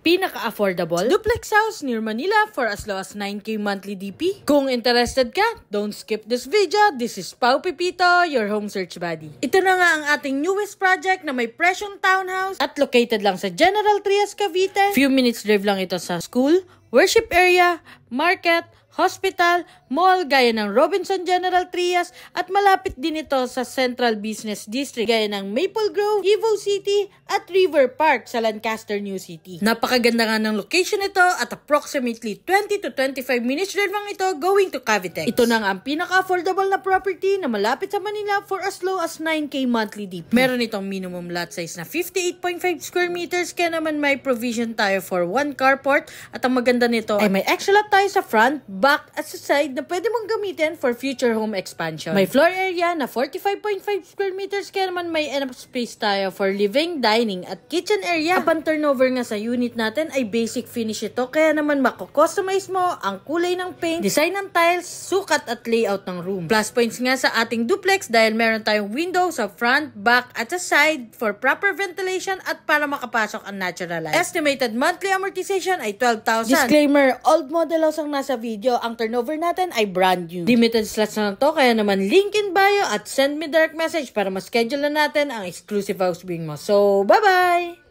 pinaka-affordable duplex house near Manila for as low as 9K monthly DP. Kung interested ka, don't skip this video. This is Pau Pipito, your home search buddy. Ito na nga ang ating newest project na may presyong townhouse at located lang sa General Trias, Cavite. Few minutes drive lang ito sa school, worship area, market, hospital, mall gaya ng Robinson General Trias at malapit din ito sa Central Business District gaya ng Maple Grove, Evo City at River Park sa Lancaster, New City. Napakaganda nga ng location ito at approximately 20 to 25 minutes drive lang ito going to Cavite. Ito na nga ang pinaka-affordable na property na malapit sa Manila for as low as 9K monthly DP. Meron itong minimum lot size na 58.5 square meters kaya naman may provision tayo for one carport at ang maganda nito ay may extra lot tayo sa front, back at sa side na pwede mong gamitin for future home expansion. May floor area na 45.5 square meters kaya naman may enough space tayo for living, dining at kitchen area. Upon turnover nga sa unit natin ay basic finish ito kaya naman mako-customize mo ang kulay ng paint, design ng tiles, sukat at layout ng room. Plus points nga sa ating duplex dahil meron tayong window sa front, back at sa side for proper ventilation at para makapasok ang natural light. Estimated monthly amortization ay 12,000. Disclaimer, old model house ang nasa video. Ang turnover natin ay brand new. Limited slots na to kaya naman link in bio at send me direct message para ma-schedule na natin ang exclusive house viewing mo. So, bye-bye!